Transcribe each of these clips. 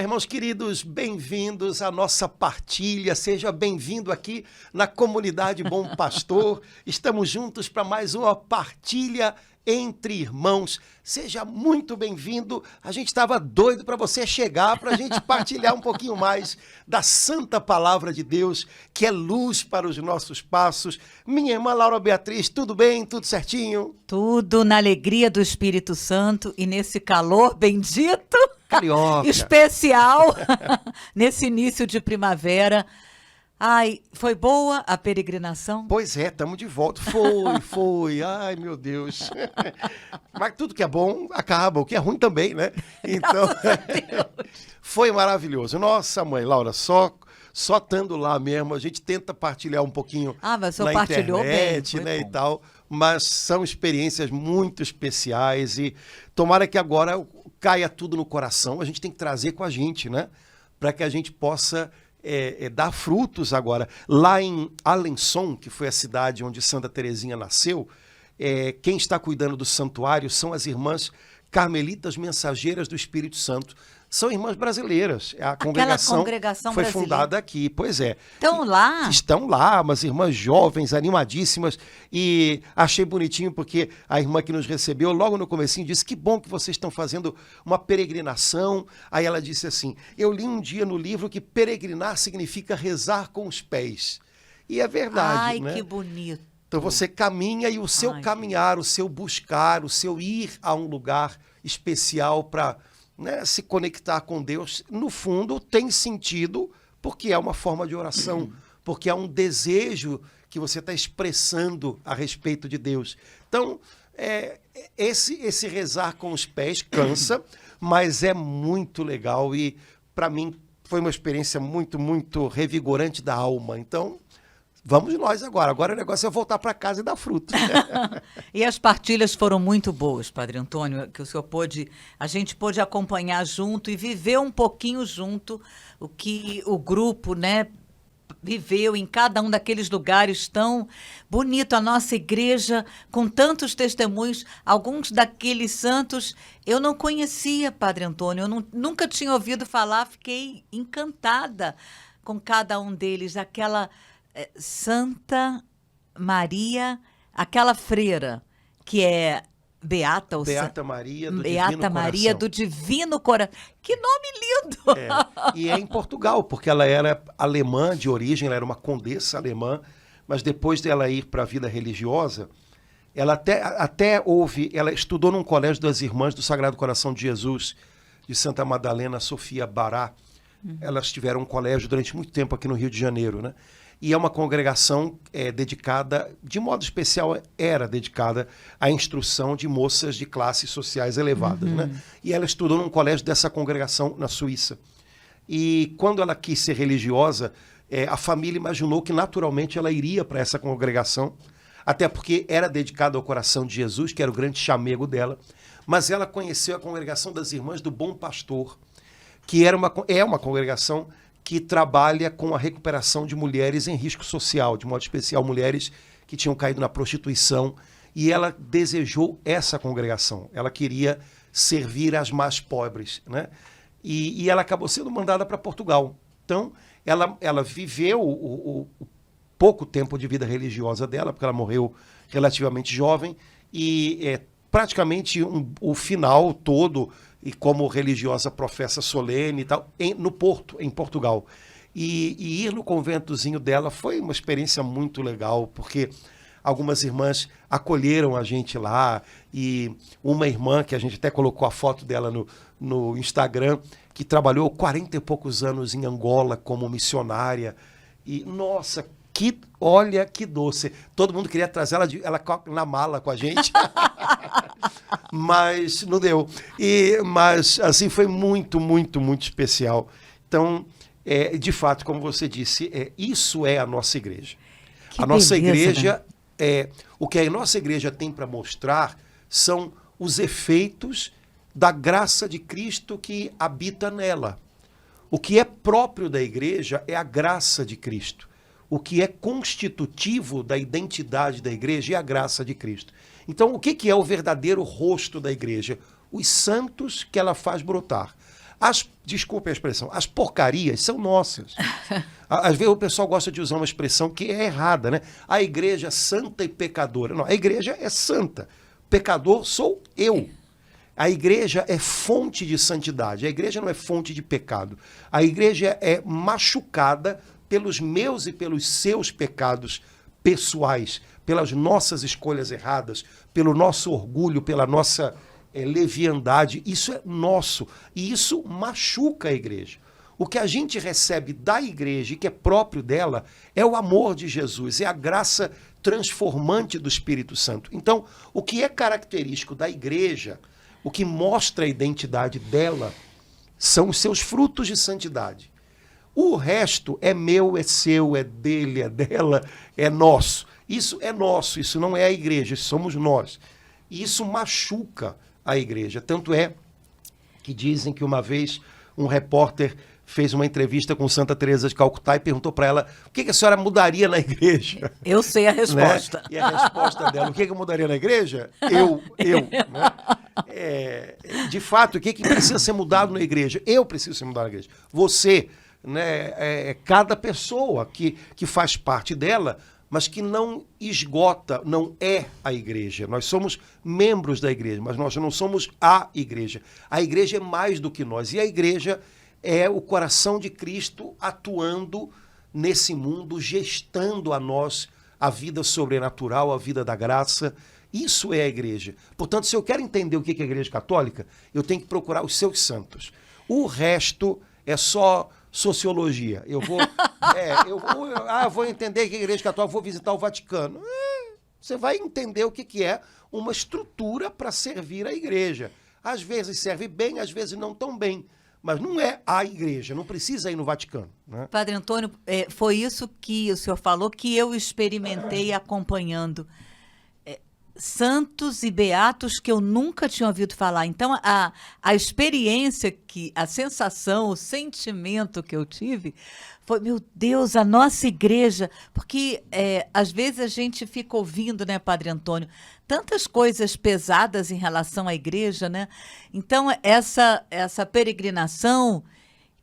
Olá, irmãos queridos, bem-vindos à nossa partilha. Seja bem-vindo aqui na comunidade Bom Pastor. Estamos juntos para mais uma partilha entre irmãos. Seja muito bem-vindo. A gente estava doido para você chegar, para a gente partilhar um pouquinho mais da santa palavra de Deus, que é luz para os nossos passos. Minha irmã Laura Beatriz, tudo bem? Tudo certinho? Tudo na alegria do Espírito Santo e nesse calor bendito. Carioca. Especial nesse início de primavera. Ai, foi boa a peregrinação? Pois é, estamos de volta. Foi. Ai, meu Deus. Mas tudo que é bom acaba, o que é ruim também, né? Então, foi maravilhoso. Nossa, mãe, Laura, só estando lá mesmo, a gente tenta partilhar um pouquinho mas o senhor na partilhou internet, bem, né, bom. e tal. Mas são experiências muito especiais e tomara que agora caia tudo no coração. A gente tem que trazer com a gente, né? Para que a gente possa dar frutos agora. Lá em Alençon, que foi a cidade onde Santa Teresinha nasceu, quem está cuidando do santuário são as irmãs Carmelitas Mensageiras do Espírito Santo. São irmãs brasileiras. A congregação foi fundada aqui. Pois é. Estão lá? Estão lá, umas irmãs jovens, animadíssimas. E achei bonitinho porque a irmã que nos recebeu, logo no comecinho, disse: que bom que vocês estão fazendo uma peregrinação. Aí ela disse assim: eu li um dia no livro que peregrinar significa rezar com os pés. E é verdade, né? Ai, que bonito. Então você caminha e o seu caminhar, o seu buscar, o seu ir a um lugar especial para se conectar com Deus, no fundo tem sentido, porque é uma forma de oração, porque é um desejo que você está expressando a respeito de Deus. Então, esse rezar com os pés cansa, mas é muito legal e, para mim, foi uma experiência muito, muito revigorante da alma. Então, vamos nós agora. Agora o negócio é voltar para casa e dar fruto. E as partilhas foram muito boas, Padre Antônio, que o senhor a gente pôde acompanhar junto e viver um pouquinho junto o que o grupo, viveu em cada um daqueles lugares tão bonito. A nossa igreja, com tantos testemunhos, alguns daqueles santos eu não conhecia, Padre Antônio, eu nunca tinha ouvido falar, fiquei encantada com cada um deles, aquela Santa Maria, aquela freira que é Beata Maria do Divino Coração. Que nome lindo! E é em Portugal, porque ela era alemã de origem, ela era uma condessa alemã, mas depois dela ir para a vida religiosa, ela ela estudou num colégio das Irmãs do Sagrado Coração de Jesus, de Santa Madalena Sofia Bará. Elas tiveram um colégio durante muito tempo aqui no Rio de Janeiro, né? E é uma congregação dedicada, de modo especial, era dedicada à instrução de moças de classes sociais elevadas, né? E ela estudou num colégio dessa congregação na Suíça. E quando ela quis ser religiosa, a família imaginou que naturalmente ela iria para essa congregação, até porque era dedicada ao coração de Jesus, que era o grande chamego dela. Mas ela conheceu a congregação das Irmãs do Bom Pastor, que é uma congregação que trabalha com a recuperação de mulheres em risco social, de modo especial mulheres que tinham caído na prostituição, e ela desejou essa congregação. Ela queria servir as mais pobres, né? E ela acabou sendo mandada para Portugal. Então, ela viveu o pouco tempo de vida religiosa dela, porque ela morreu relativamente jovem, e praticamente o final todo, e como religiosa professa solene e tal, no Porto, em Portugal. E ir no conventozinho dela foi uma experiência muito legal, porque algumas irmãs acolheram a gente lá, e uma irmã, que a gente até colocou a foto dela no Instagram, que trabalhou 40 e poucos anos em Angola como missionária, e nossa, olha que doce. Todo mundo queria trazer ela na mala com a gente. Mas não deu. Mas assim foi muito, muito, muito especial. Então, de fato, como você disse, isso é a nossa igreja. Que a nossa beleza, igreja, o que a nossa igreja tem para mostrar são os efeitos da graça de Cristo que habita nela. O que é próprio da igreja é a graça de Cristo. O que é constitutivo da identidade da igreja é a graça de Cristo. Então, o que é o verdadeiro rosto da igreja? Os santos que ela faz brotar. Desculpe a expressão, as porcarias são nossas. Às vezes o pessoal gosta de usar uma expressão que é errada, né? A igreja é santa e pecadora. Não, a igreja é santa. Pecador sou eu. A igreja é fonte de santidade. A igreja não é fonte de pecado. A igreja é machucada pelos meus e pelos seus pecados pessoais, pelas nossas escolhas erradas, pelo nosso orgulho, pela nossa leviandade. Isso é nosso. E isso machuca a igreja. O que a gente recebe da igreja e que é próprio dela é o amor de Jesus, é a graça transformante do Espírito Santo. Então, o que é característico da igreja, o que mostra a identidade dela, são os seus frutos de santidade. O resto é meu, é seu, é dele, é dela, é nosso. Isso é nosso, isso não é a igreja, isso somos nós. E isso machuca a igreja. Tanto é que dizem que uma vez um repórter fez uma entrevista com Santa Teresa de Calcutá e perguntou para ela o que a senhora mudaria na igreja. Eu sei a resposta. Né? E a resposta dela, o que eu mudaria na igreja? Eu. Né? De fato, o que precisa ser mudado na igreja? Eu preciso ser mudado na igreja. Você, né, cada pessoa que faz parte dela, mas que não esgota, não é a igreja. Nós somos membros da igreja, mas nós não somos a igreja. A igreja é mais do que nós. E a igreja é o coração de Cristo atuando nesse mundo, gestando a nós a vida sobrenatural, a vida da graça. Isso é a igreja. Portanto, se eu quero entender o que é a igreja católica, eu tenho que procurar os seus santos. O resto é só sociologia. Eu vou entender que a igreja católica, vou visitar o Vaticano. Você vai entender o que é uma estrutura para servir a igreja. Às vezes serve bem, às vezes não tão bem. Mas não é a igreja, não precisa ir no Vaticano. Né? Padre Antônio, foi isso que o senhor falou, que eu experimentei acompanhando santos e beatos que eu nunca tinha ouvido falar. Então, a experiência, a sensação, o sentimento que eu tive foi, meu Deus, a nossa igreja, porque às vezes a gente fica ouvindo, né, Padre Antônio, tantas coisas pesadas em relação à igreja, né? Então, essa peregrinação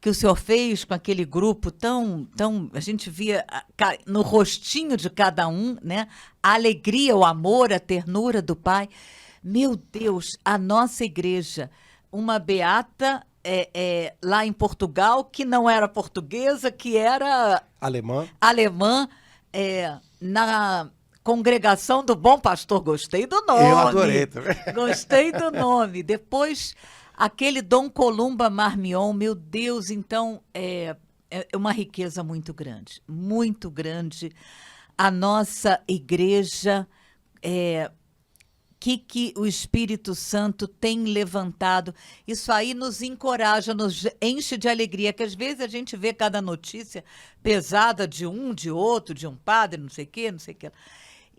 que o senhor fez com aquele grupo tão, a gente via no rostinho de cada um, né? A alegria, o amor, a ternura do Pai. Meu Deus, a nossa igreja, uma beata lá em Portugal, que não era portuguesa, que era alemã, na Congregação do Bom Pastor. Gostei do nome. Eu adorei também. Gostei do nome. Depois, aquele Dom Columba Marmion, meu Deus, então é uma riqueza muito grande. Muito grande. A nossa igreja, que o Espírito Santo tem levantado. Isso aí nos encoraja, nos enche de alegria, que às vezes a gente vê cada notícia pesada de um, de outro, de um padre, não sei o quê, não sei o quê.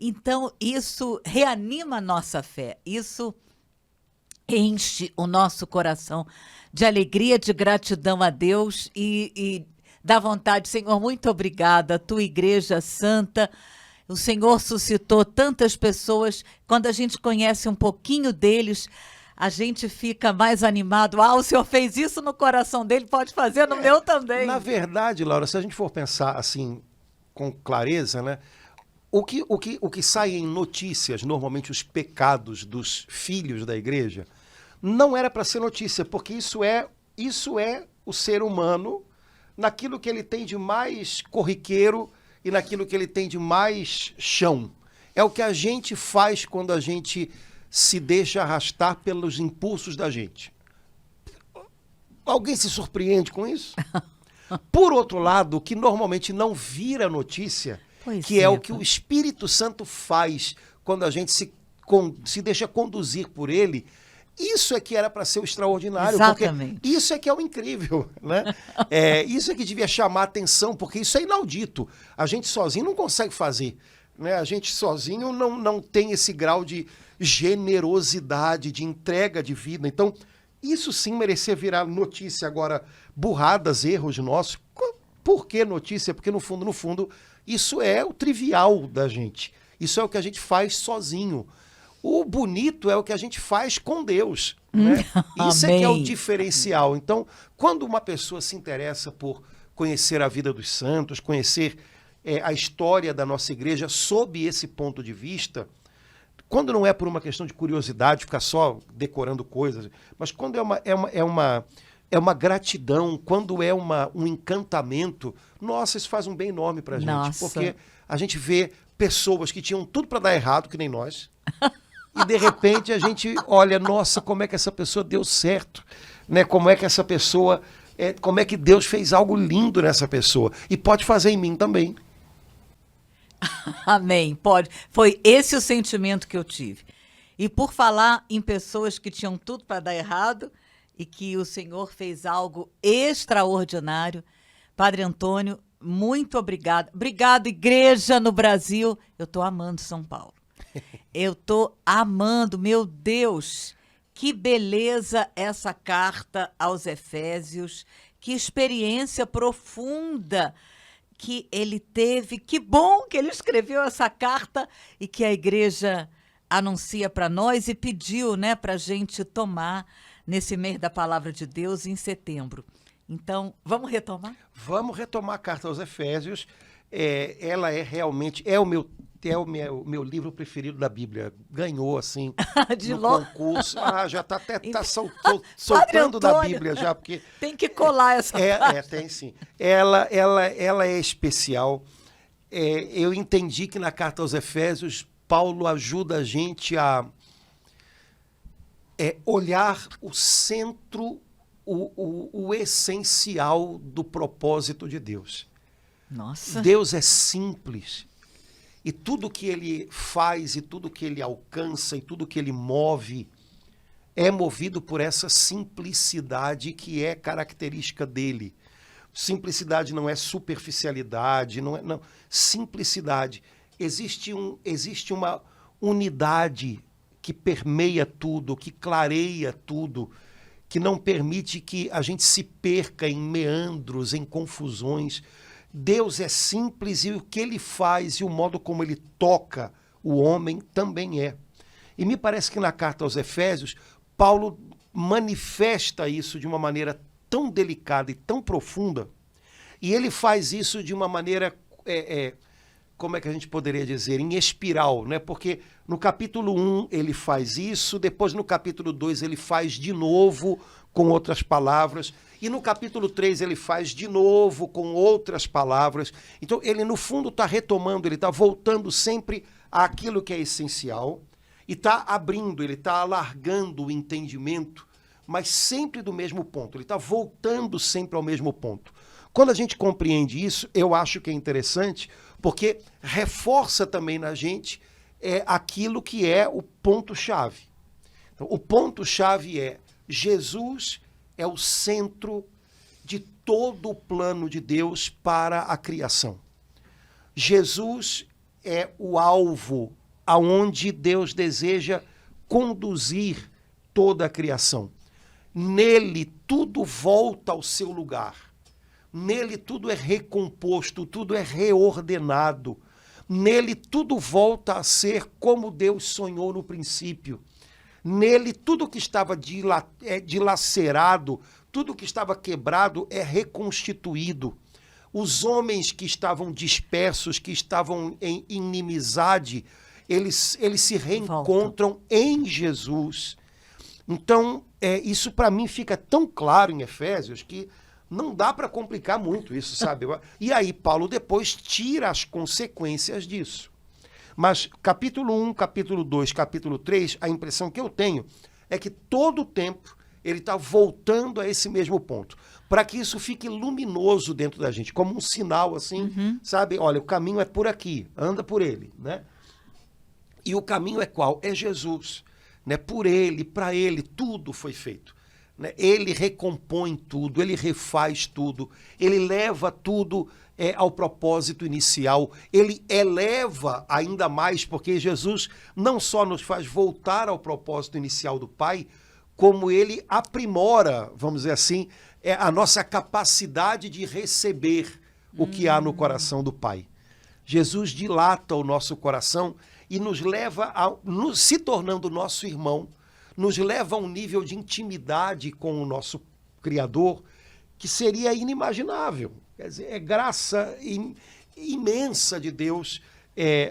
Então, isso reanima a nossa fé, isso enche o nosso coração de alegria, de gratidão a Deus e dá vontade, Senhor, muito obrigada, a tua igreja santa. O Senhor suscitou tantas pessoas, quando a gente conhece um pouquinho deles, a gente fica mais animado. O Senhor fez isso no coração dele, pode fazer no meu também. Na verdade, Laura, se a gente for pensar assim, com clareza, né? O que sai em notícias, normalmente os pecados dos filhos da igreja, não era para ser notícia, porque isso é o ser humano naquilo que ele tem de mais corriqueiro e naquilo que ele tem de mais chão. É o que a gente faz quando a gente se deixa arrastar pelos impulsos da gente. Alguém se surpreende com isso? Por outro lado, o que normalmente não vira notícia, que é o que o Espírito Santo faz quando a gente se deixa conduzir por ele, isso é que era para ser o extraordinário. Exatamente. Porque isso é que é o incrível, né? Isso é que devia chamar a atenção, porque isso é inaudito. A gente sozinho não consegue fazer, né? A gente sozinho não tem esse grau de generosidade, de entrega de vida. Então, isso sim merecia virar notícia. Agora, burradas, erros nossos. Por que notícia? Porque no fundo, isso é o trivial da gente. Isso é o que a gente faz sozinho. O bonito é o que a gente faz com Deus, né? Isso é que é o diferencial. Então, quando uma pessoa se interessa por conhecer a vida dos santos, conhecer a história da nossa igreja sob esse ponto de vista, quando não é por uma questão de curiosidade, ficar só decorando coisas, mas quando é uma gratidão, quando é um encantamento, nossa, isso faz um bem enorme pra gente. Nossa. Porque a gente vê pessoas que tinham tudo para dar errado, que nem nós, e de repente a gente olha, nossa, como é que essa pessoa deu certo, né? Como é que essa pessoa, como é que Deus fez algo lindo nessa pessoa, e pode fazer em mim também. Amém, pode. Foi esse o sentimento que eu tive. E por falar em pessoas que tinham tudo para dar errado e que o Senhor fez algo extraordinário, Padre Antônio, muito obrigado. Obrigado, igreja no Brasil. Eu estou amando São Paulo. Eu estou amando, meu Deus, que beleza essa carta aos Efésios, que experiência profunda que ele teve, que bom que ele escreveu essa carta e que a igreja anuncia para nós e pediu, né, para a gente tomar nesse mês da Palavra de Deus em setembro. Então, vamos retomar? Vamos retomar a carta aos Efésios. Ela é realmente, é o meu livro preferido da Bíblia. Ganhou, assim, no concurso. Já está até soltando da Bíblia já, porque... Tem que colar essa parte. Tem sim. Ela é especial. Eu entendi que na carta aos Efésios, Paulo ajuda a gente a olhar o centro, o essencial do propósito de Deus. Nossa. Deus é simples. E tudo que ele faz, e tudo que ele alcança, e tudo que ele move, é movido por essa simplicidade que é característica dele. Simplicidade não é superficialidade, não. Simplicidade. Existe uma unidade que permeia tudo, que clareia tudo, que não permite que a gente se perca em meandros, em confusões. Deus é simples e o que ele faz e o modo como ele toca o homem também é. E me parece que na carta aos Efésios, Paulo manifesta isso de uma maneira tão delicada e tão profunda, e ele faz isso de uma maneira, como é que a gente poderia dizer, em espiral, né? Porque no capítulo 1 ele faz isso, depois no capítulo 2 ele faz de novo com outras palavras, e no capítulo 3 ele faz de novo com outras palavras. Então ele no fundo está retomando, ele está voltando sempre àquilo que é essencial, e está abrindo, ele está alargando o entendimento, mas sempre do mesmo ponto, ele está voltando sempre ao mesmo ponto. Quando a gente compreende isso, eu acho que é interessante, porque reforça também na gente aquilo que é o ponto-chave. Então, o ponto-chave é Jesus é o centro de todo o plano de Deus para a criação. Jesus é o alvo aonde Deus deseja conduzir toda a criação. Nele tudo volta ao seu lugar. Nele tudo é recomposto, tudo é reordenado. Nele tudo volta a ser como Deus sonhou no princípio. Nele tudo que estava dilacerado, tudo que estava quebrado é reconstituído. Os homens que estavam dispersos, que estavam em inimizade, eles se reencontram em Jesus. Então, isso para mim fica tão claro em Efésios que não dá para complicar muito isso, sabe? E aí Paulo depois tira as consequências disso. Mas capítulo 1, capítulo 2, capítulo 3, a impressão que eu tenho é que todo o tempo ele está voltando a esse mesmo ponto, para que isso fique luminoso dentro da gente, como um sinal assim, sabe? Olha, o caminho é por aqui, anda por ele, né? E o caminho é qual? É Jesus, né? Por ele, para ele, tudo foi feito. Né? Ele recompõe tudo, ele refaz tudo, ele leva tudo ao propósito inicial, ele eleva ainda mais, porque Jesus não só nos faz voltar ao propósito inicial do Pai, como ele aprimora, vamos dizer assim, a nossa capacidade de receber o que há no coração do Pai. Jesus dilata o nosso coração e nos leva se tornando nosso irmão, nos leva a um nível de intimidade com o nosso Criador que seria inimaginável. Quer dizer, é graça imensa de Deus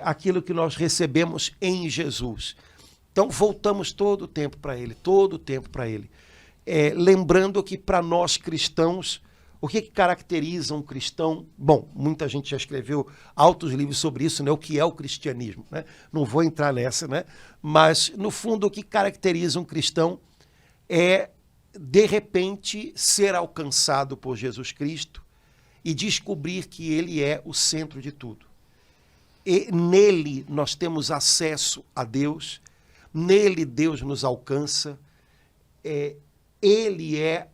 aquilo que nós recebemos em Jesus. Então, voltamos todo o tempo para Ele, todo o tempo para Ele. Lembrando que, para nós cristãos, o que caracteriza um cristão? Bom, muita gente já escreveu altos livros sobre isso, né? O que é o cristianismo, né? Não vou entrar nessa, né? Mas, no fundo, o que caracteriza um cristão é, de repente, ser alcançado por Jesus Cristo e descobrir que Ele é o centro de tudo. E nele nós temos acesso a Deus, nele Deus nos alcança, Ele é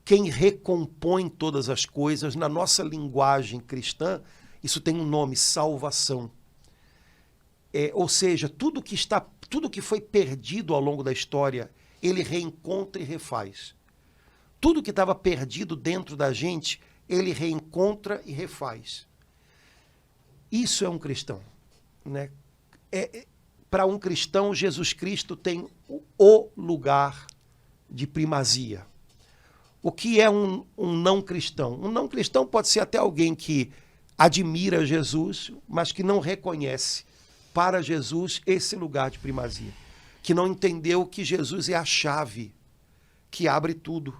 quem recompõe todas as coisas. Na nossa linguagem cristã, isso tem um nome: salvação. Ou seja, tudo que foi perdido ao longo da história, Ele reencontra e refaz. Tudo que estava perdido dentro da gente, Ele reencontra e refaz. Isso é um cristão, né? Para um cristão, Jesus Cristo tem o lugar de primazia. O que é um não cristão? Um não cristão pode ser até alguém que admira Jesus, mas que não reconhece para Jesus esse lugar de primazia. Que não entendeu que Jesus é a chave que abre tudo.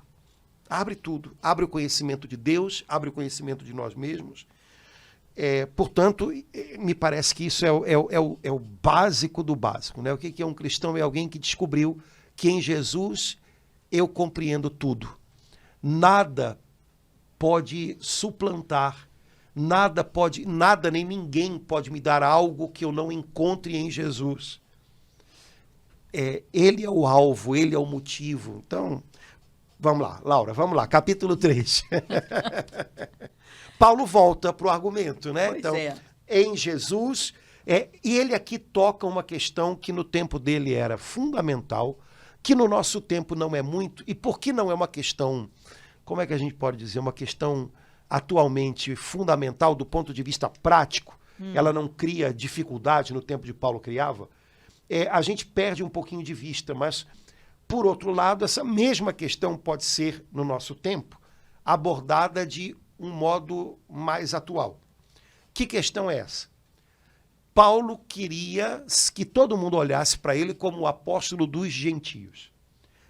Abre tudo. Abre o conhecimento de Deus, abre o conhecimento de nós mesmos. Portanto, me parece que isso é o básico do básico, né? O que é um cristão? É alguém que descobriu que em Jesus eu compreendo tudo. Nada pode suplantar, nada nem ninguém pode me dar algo que eu não encontre em Jesus. Ele é o alvo, Ele é o motivo. Então, vamos lá, Laura, vamos lá, capítulo 3. Paulo volta para o argumento, né? Pois então, em Jesus, e ele aqui toca uma questão que no tempo dele era fundamental, que no nosso tempo não é muito. E por que não é uma questão, como é que a gente pode dizer, uma questão atualmente fundamental do ponto de vista prático? Ela não cria dificuldade no tempo de Paulo criava? A gente perde um pouquinho de vista, mas, por outro lado, essa mesma questão pode ser, no nosso tempo, abordada de um modo mais atual. Que questão é essa? Paulo queria que todo mundo olhasse para ele como o apóstolo dos gentios.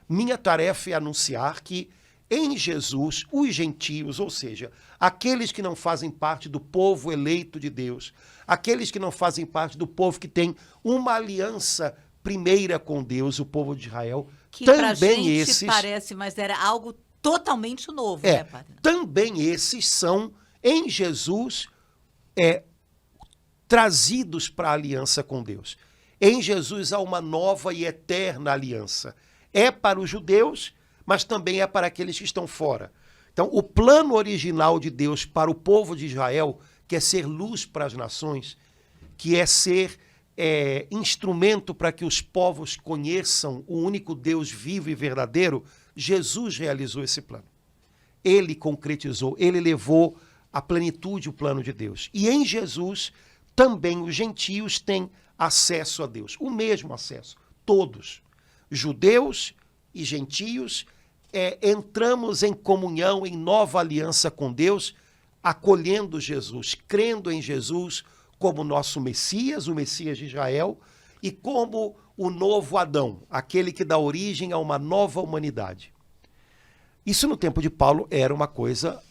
Minha tarefa é anunciar que em Jesus, os gentios, ou seja, aqueles que não fazem parte do povo eleito de Deus, aqueles que não fazem parte do povo que tem uma aliança primeira com Deus, o povo de Israel, que também esses parece, mas era algo totalmente novo, né, padre? Também esses são, em Jesus, trazidos para a aliança com Deus. Em Jesus há uma nova e eterna aliança. É para os judeus, mas também é para aqueles que estão fora. Então, o plano original de Deus para o povo de Israel, que é ser luz para as nações, que é ser instrumento para que os povos conheçam o único Deus vivo e verdadeiro, Jesus realizou esse plano. Ele concretizou, ele levou à plenitude o plano de Deus. E em Jesus, também os gentios têm acesso a Deus, o mesmo acesso, todos, judeus e gentios, entramos em comunhão, em nova aliança com Deus, acolhendo Jesus, crendo em Jesus como nosso Messias, o Messias de Israel, e como o novo Adão, aquele que dá origem a uma nova humanidade. Isso no tempo de Paulo era uma coisa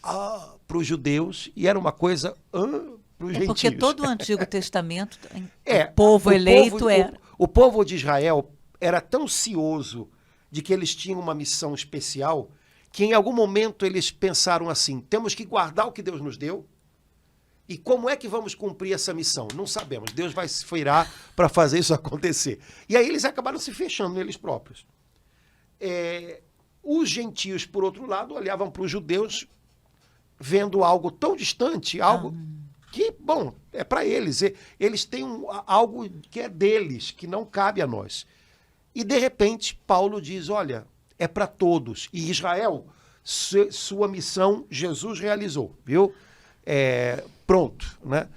para os judeus e era uma coisa para os gentios. Porque todo o Antigo Testamento, o povo eleito era... O povo de Israel era tão cioso de que eles tinham uma missão especial que em algum momento eles pensaram assim: temos que guardar o que Deus nos deu. E como é que vamos cumprir essa missão? Não sabemos. Deus vai se virar para fazer isso acontecer. E aí eles acabaram se fechando neles próprios. Os gentios, por outro lado, olhavam para os judeus vendo algo tão distante, algo que, bom, é para eles. Eles têm algo que é deles, que não cabe a nós. E, de repente, Paulo diz, olha, é para todos. E Israel, sua missão, Jesus realizou, viu? Pronto, né?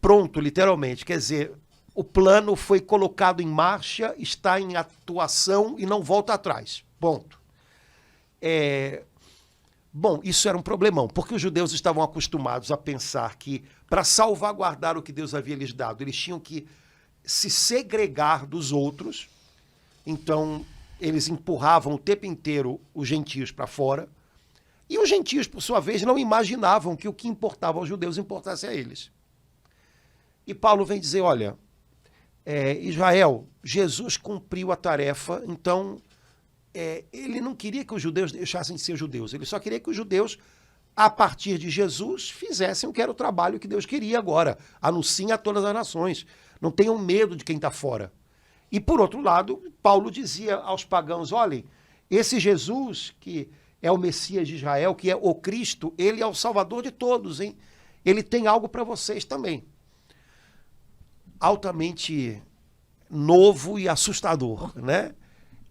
Pronto, literalmente. Quer dizer, o plano foi colocado em marcha, está em atuação e não volta atrás. Ponto. Bom, isso era um problemão, porque os judeus estavam acostumados a pensar que, para salvaguardar o que Deus havia lhes dado, eles tinham que se segregar dos outros. Então, eles empurravam o tempo inteiro os gentios para fora. E os gentios, por sua vez, não imaginavam que o que importava aos judeus importasse a eles. E Paulo vem dizer, olha, Israel, Jesus cumpriu a tarefa, então ele não queria que os judeus deixassem de ser judeus, ele só queria que os judeus, a partir de Jesus, fizessem o que era o trabalho que Deus queria agora. Anunciem a todas as nações. Não tenham medo de quem está fora. E, por outro lado, Paulo dizia aos pagãos, olhem, esse Jesus, que é o Messias de Israel, que é o Cristo, ele é o Salvador de todos, hein? Ele tem algo para vocês também. Altamente novo e assustador, né?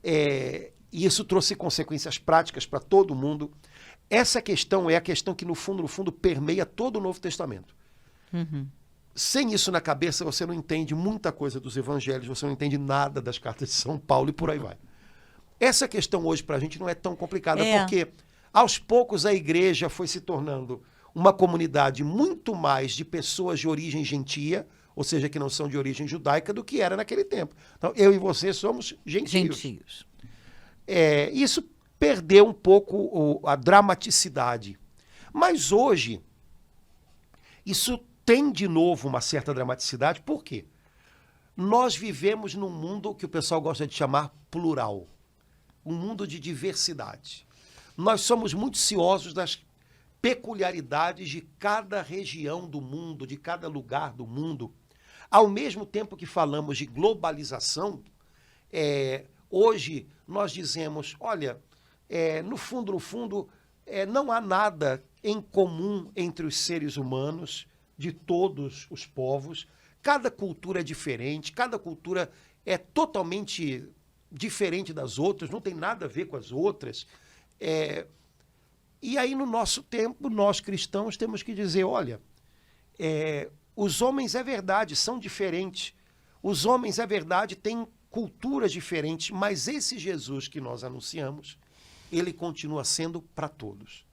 E isso trouxe consequências práticas para todo mundo. Essa questão é a questão que, no fundo, permeia todo o Novo Testamento. Uhum. Sem isso na cabeça, você não entende muita coisa dos evangelhos, você não entende nada das cartas de São Paulo e por aí vai. Essa questão hoje para a gente não é tão complicada, porque aos poucos a igreja foi se tornando uma comunidade muito mais de pessoas de origem gentia, ou seja, que não são de origem judaica, do que era naquele tempo. Então, eu e você somos gentios. Isso perdeu um pouco a dramaticidade. Mas hoje, isso tem de novo uma certa dramaticidade. Por quê? Nós vivemos num mundo que o pessoal gosta de chamar plural. Um mundo de diversidade. Nós somos muito ciosos das peculiaridades de cada região do mundo, de cada lugar do mundo. Ao mesmo tempo que falamos de globalização, hoje nós dizemos, olha, no fundo, não há nada em comum entre os seres humanos, de todos os povos. Cada cultura é diferente, cada cultura é totalmente diferente das outras, não tem nada a ver com as outras. E aí, no nosso tempo, nós cristãos temos que dizer, olha, os homens, é verdade, são diferentes. Os homens, é verdade, têm culturas diferentes, mas esse Jesus que nós anunciamos, ele continua sendo para todos.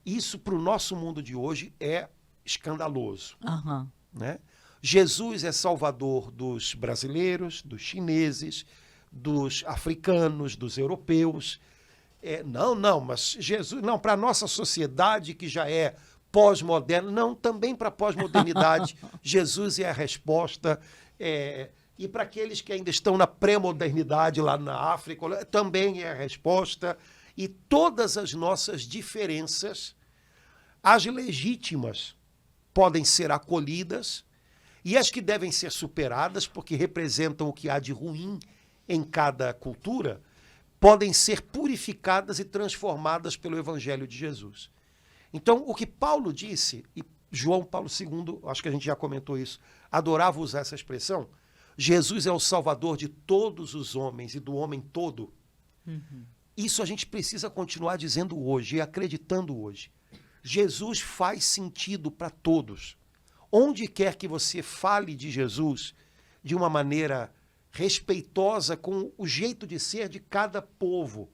Isso, para o nosso mundo de hoje, é escandaloso. Uhum. Né? Jesus é salvador dos brasileiros, dos chineses, dos africanos, dos europeus. Mas Jesus, não, para a nossa sociedade que já é pós-moderna, não, também para a pós-modernidade, Jesus é a resposta. E para aqueles que ainda estão na pré-modernidade lá na África, também é a resposta. E todas as nossas diferenças, as legítimas, podem ser acolhidas e as que devem ser superadas, porque representam o que há de ruim em cada cultura, podem ser purificadas e transformadas pelo Evangelho de Jesus. Então, o que Paulo disse, e João Paulo II, acho que a gente já comentou isso, adorava usar essa expressão, Jesus é o Salvador de todos os homens e do homem todo. Uhum. Isso a gente precisa continuar dizendo hoje e acreditando hoje. Jesus faz sentido para todos. Onde quer que você fale de Jesus de uma maneira respeitosa com o jeito de ser de cada povo,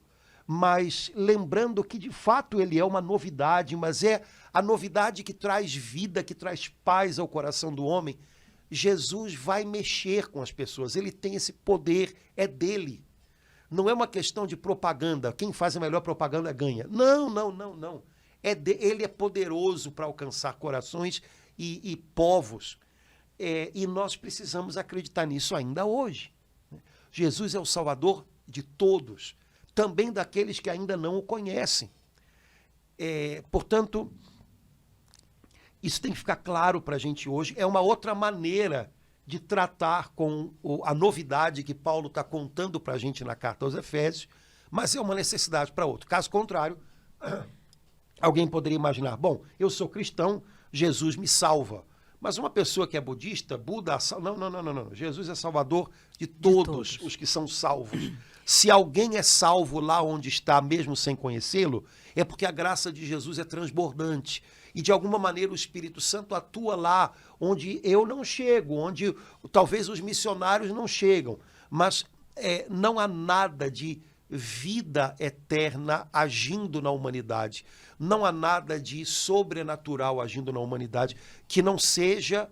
mas lembrando que de fato ele é uma novidade, mas é a novidade que traz vida, que traz paz ao coração do homem. Jesus vai mexer com as pessoas, ele tem esse poder, é dele. Não é uma questão de propaganda, quem faz a melhor propaganda ganha. Não. Ele é poderoso para alcançar corações e povos. E nós precisamos acreditar nisso ainda hoje. Jesus é o Salvador de todos, também daqueles que ainda não o conhecem. Portanto, isso tem que ficar claro para a gente hoje. É uma outra maneira de tratar com a novidade que Paulo está contando para a gente na carta aos Efésios, mas é uma necessidade para outro. Caso contrário, alguém poderia imaginar, bom, eu sou cristão, Jesus me salva. Mas uma pessoa que é budista, Buda, não. Jesus é salvador de todos os que são salvos. Se alguém é salvo lá onde está, mesmo sem conhecê-lo, é porque a graça de Jesus é transbordante. E de alguma maneira o Espírito Santo atua lá onde eu não chego, onde talvez os missionários não chegam. Mas não há nada de vida eterna agindo na humanidade. Não há nada de sobrenatural agindo na humanidade que não seja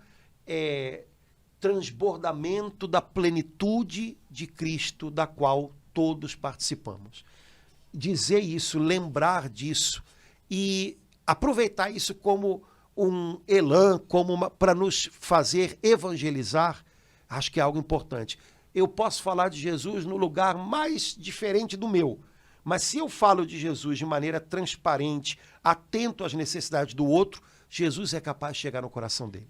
transbordamento da plenitude de Cristo, da qual todos participamos. Dizer isso, lembrar disso e aproveitar isso como um elan, para nos fazer evangelizar, acho que é algo importante. Eu posso falar de Jesus no lugar mais diferente do meu, mas se eu falo de Jesus de maneira transparente, atento às necessidades do outro, Jesus é capaz de chegar no coração dele.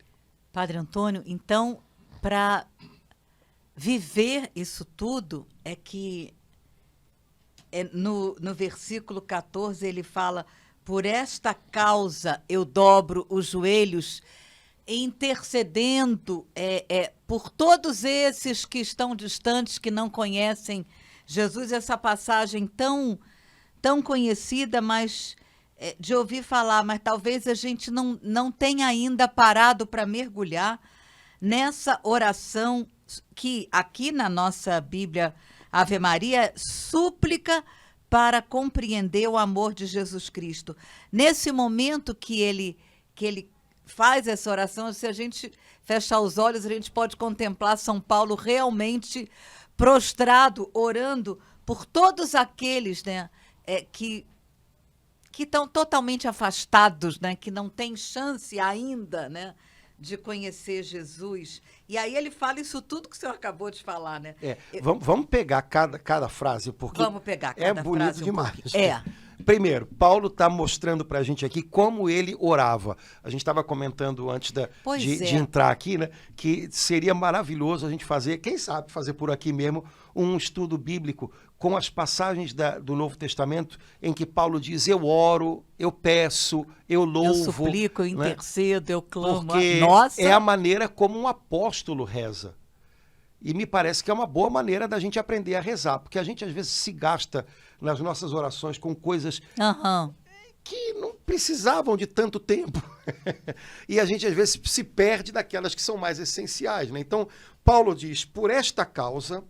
Padre Antônio, então, para viver isso tudo, é que no versículo 14 ele fala: por esta causa eu dobro os joelhos, intercedendo por todos esses que estão distantes, que não conhecem Jesus. Essa passagem tão conhecida, mas de ouvir falar, mas talvez a gente não tenha ainda parado para mergulhar nessa oração que aqui na nossa Bíblia, Ave Maria, súplica para compreender o amor de Jesus Cristo. Nesse momento que ele faz essa oração, se a gente fechar os olhos, a gente pode contemplar São Paulo realmente prostrado, orando por todos aqueles, né, que estão totalmente afastados, né, que não têm chance ainda, né, de conhecer Jesus. E aí ele fala isso tudo que o senhor acabou de falar, né? Vamos pegar cada frase, porque vamos pegar cada bonito frase demais. Primeiro, Paulo está mostrando para a gente aqui como ele orava. A gente estava comentando antes de entrar aqui, né, que seria maravilhoso a gente fazer, quem sabe fazer por aqui mesmo, um estudo bíblico com as passagens do Novo Testamento em que Paulo diz: eu oro, eu peço, eu louvo. Eu suplico, eu intercedo, eu clamo. Porque Nossa, é a maneira como um apóstolo reza. E me parece que é uma boa maneira da gente aprender a rezar, porque a gente às vezes se gasta nas nossas orações com coisas que não precisavam de tanto tempo. E a gente às vezes se perde daquelas que são mais essenciais, né? Então, Paulo diz: por esta causa,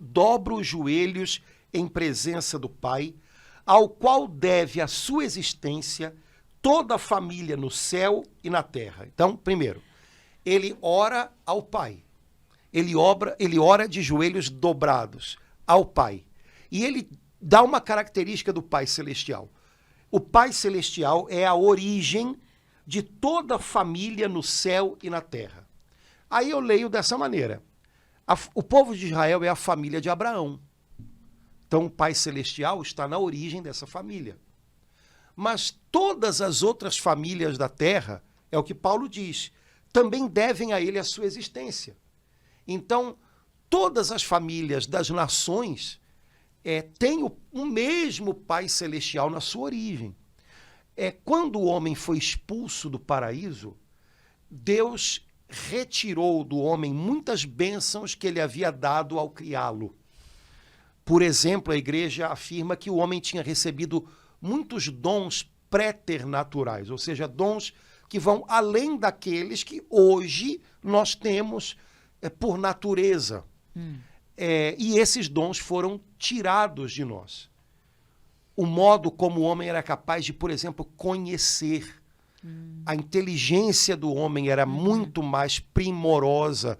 dobro os joelhos em presença do Pai, ao qual deve a sua existência toda a família no céu e na terra. Então, primeiro, ele ora ao Pai. Ele ora de joelhos dobrados ao Pai. E ele dá uma característica do Pai Celestial. O Pai Celestial é a origem de toda a família no céu e na terra. Aí eu leio dessa maneira: o povo de Israel é a família de Abraão. Então o Pai Celestial está na origem dessa família. Mas todas as outras famílias da terra, é o que Paulo diz, também devem a ele a sua existência. Então, todas as famílias das nações têm o mesmo Pai Celestial na sua origem. Quando o homem foi expulso do paraíso, Deus retirou do homem muitas bênçãos que ele havia dado ao criá-lo. Por exemplo, a igreja afirma que o homem tinha recebido muitos dons préternaturais, ou seja, dons que vão além daqueles que hoje nós temos por natureza. E esses dons foram tirados de nós. O modo como o homem era capaz de, por exemplo, conhecer. A inteligência do homem era muito mais primorosa.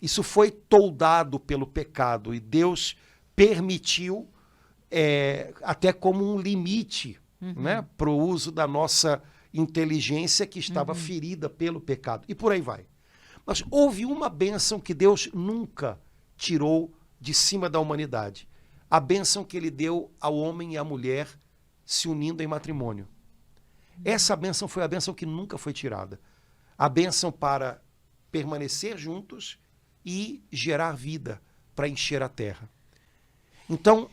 Isso foi toldado pelo pecado e Deus permitiu até como um limite, né, para o uso da nossa inteligência que estava ferida pelo pecado. E por aí vai. Mas houve uma bênção que Deus nunca tirou de cima da humanidade. A bênção que ele deu ao homem e à mulher se unindo em matrimônio. Essa bênção foi a bênção que nunca foi tirada. A bênção para permanecer juntos e gerar vida para encher a terra. Então,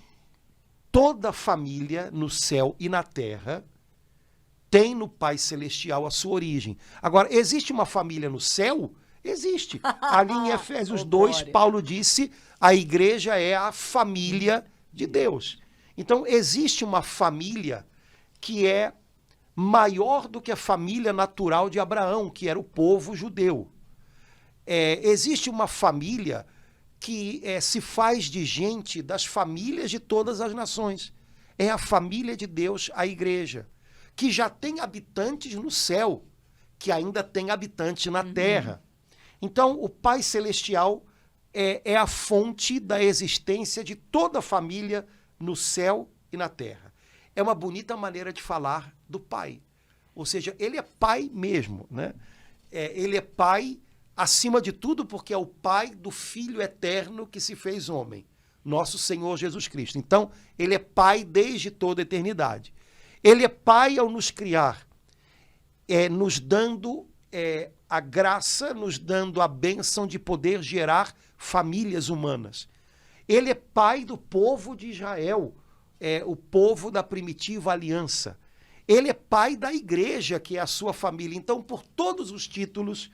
toda família no céu e na terra tem no Pai Celestial a sua origem. Agora, existe uma família no céu? Existe. Ali em Efésios 2, Paulo disse: a igreja é a família de Deus. Então, existe uma família que é maior do que a família natural de Abraão, que era o povo judeu. Existe uma família que se faz de gente das famílias de todas as nações. É a família de Deus, a igreja, que já tem habitantes no céu, que ainda tem habitantes na terra. Então, o Pai Celestial é a fonte da existência de toda a família no céu e na terra. É uma bonita maneira de falar do Pai. Ou seja, ele é Pai mesmo, né? Ele é Pai acima de tudo porque é o Pai do Filho eterno que se fez homem, nosso Senhor Jesus Cristo. Então, ele é Pai desde toda a eternidade. Ele é Pai ao nos criar, nos dando a graça, nos dando a bênção de poder gerar famílias humanas. Ele é Pai do povo de Israel, o povo da primitiva aliança. Ele é Pai da igreja, que é a sua família. Então, por todos os títulos,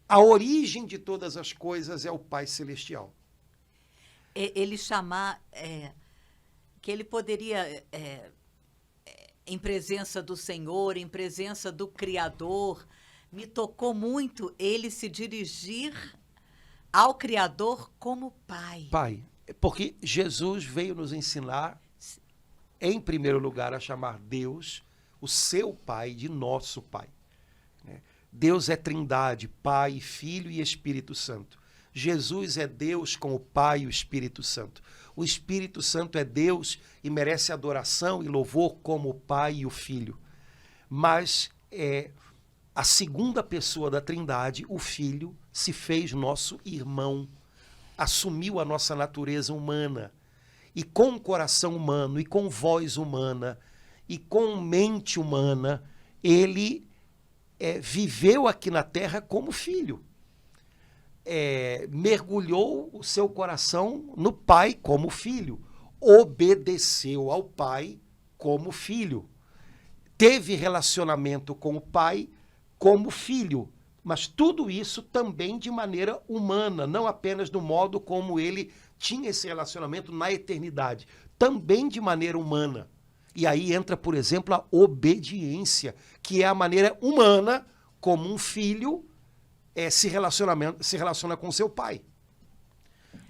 a origem de todas as coisas é o Pai Celestial. Ele chamar, que ele poderia, em presença do Senhor, em presença do Criador, me tocou muito ele se dirigir ao Criador como Pai. Pai, porque Jesus veio nos ensinar, em primeiro lugar, a chamar Deus, o seu Pai, de nosso Pai. Deus é Trindade, Pai, Filho e Espírito Santo. Jesus é Deus com o Pai e o Espírito Santo. O Espírito Santo é Deus e merece adoração e louvor como o Pai e o Filho. Mas a segunda pessoa da Trindade, o Filho, se fez nosso irmão, assumiu a nossa natureza humana, e com coração humano, e com voz humana, e com mente humana, ele viveu aqui na Terra como filho. Mergulhou o seu coração no Pai como filho, obedeceu ao Pai como filho, teve relacionamento com o Pai como filho, mas tudo isso também de maneira humana, não apenas do modo como ele tinha esse relacionamento na eternidade, também de maneira humana. E aí entra, por exemplo, a obediência, que é a maneira humana como um filho se relaciona com seu pai.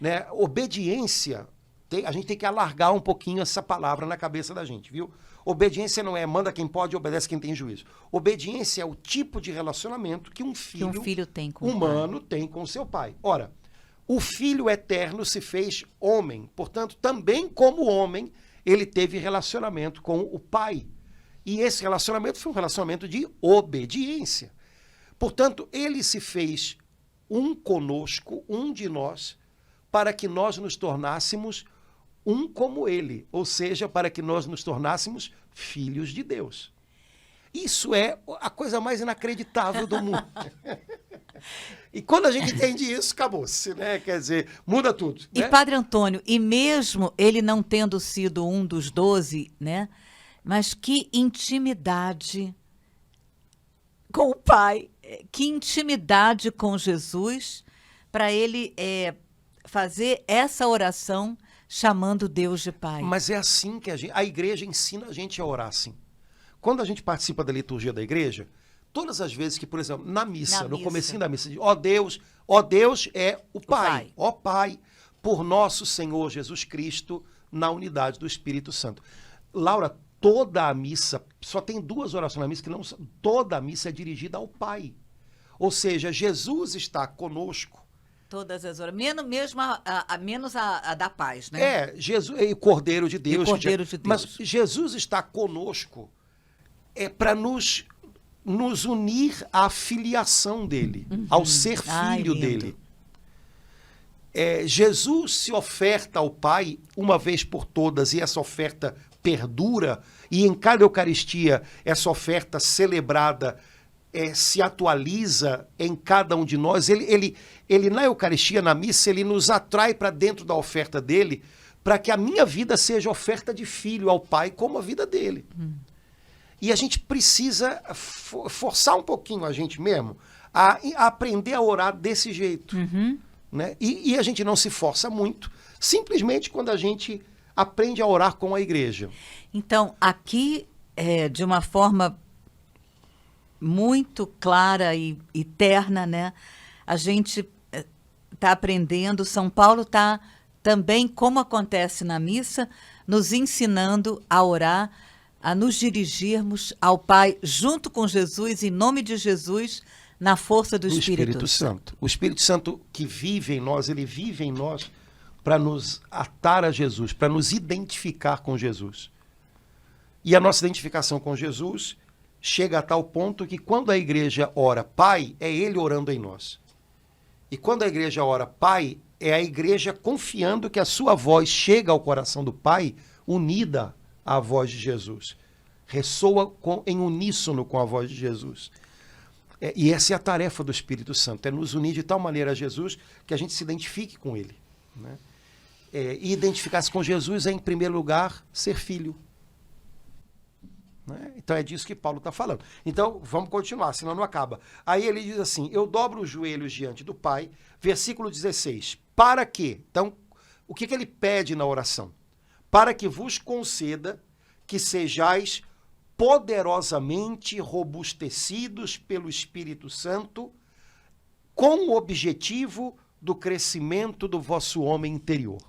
Né? Obediência, a gente tem que alargar um pouquinho essa palavra na cabeça da gente, viu? Obediência não é manda quem pode e obedece quem tem juízo. Obediência é o tipo de relacionamento que um filho tem com humano tem com seu pai. Ora, o Filho eterno se fez homem, portanto, também como homem, ele teve relacionamento com o Pai. E esse relacionamento foi um relacionamento de obediência. Portanto, ele se fez um conosco, um de nós, para que nós nos tornássemos um como ele, ou seja, para que nós nos tornássemos filhos de Deus. Isso é a coisa mais inacreditável do mundo. E quando a gente entende isso, acabou-se, né? Quer dizer, muda tudo. E né? Padre Antônio, e mesmo ele não tendo sido um dos 12, né? Mas que intimidade com o Pai, que intimidade com Jesus, para ele fazer essa oração chamando Deus de Pai. Mas é assim que a igreja ensina a gente a orar assim. Quando a gente participa da liturgia da igreja, todas as vezes que, por exemplo, na missa, no comecinho da missa, ó Deus é o Pai. Ó Pai, por nosso Senhor Jesus Cristo, na unidade do Espírito Santo. Laura, toda a missa, só tem 2 orações na missa, toda a missa é dirigida ao Pai. Ou seja, Jesus está conosco. Todas as horas, menos a da paz, né? Jesus é o Cordeiro de Deus. Mas Jesus está conosco para nos unir à filiação dele, ao ser filho dele. Jesus se oferta ao Pai uma vez por todas, e essa oferta perdura, e em cada Eucaristia essa oferta celebrada se atualiza em cada um de nós. Ele na Eucaristia, na missa, ele nos atrai para dentro da oferta dele, para que a minha vida seja oferta de filho ao Pai, como a vida dele. E a gente precisa forçar um pouquinho a gente mesmo a aprender a orar desse jeito. Né? E a gente não se força muito, simplesmente quando a gente aprende a orar com a igreja. Então, aqui, de uma forma muito clara e terna, né? A gente está aprendendo, São Paulo está também, como acontece na missa, nos ensinando a orar, a nos dirigirmos ao Pai junto com Jesus, em nome de Jesus, na força do Espírito Santo. O Espírito Santo que vive em nós, ele vive em nós para nos atar a Jesus, para nos identificar com Jesus. E a nossa identificação com Jesus chega a tal ponto que quando a igreja ora Pai, é ele orando em nós. E quando a igreja ora Pai, é a igreja confiando que a sua voz chega ao coração do Pai unida à voz de Jesus. Ressoa em uníssono com a voz de Jesus. E essa é a tarefa do Espírito Santo, é nos unir de tal maneira a Jesus que a gente se identifique com ele. Né? E identificar-se com Jesus é, em primeiro lugar, ser filho. Né? Então é disso que Paulo está falando. Então vamos continuar, senão não acaba. Aí ele diz assim, eu dobro os joelhos diante do Pai, versículo 16, para que? Então, o que ele pede na oração? Para que vos conceda que sejais poderosamente robustecidos pelo Espírito Santo, com o objetivo do crescimento do vosso homem interior.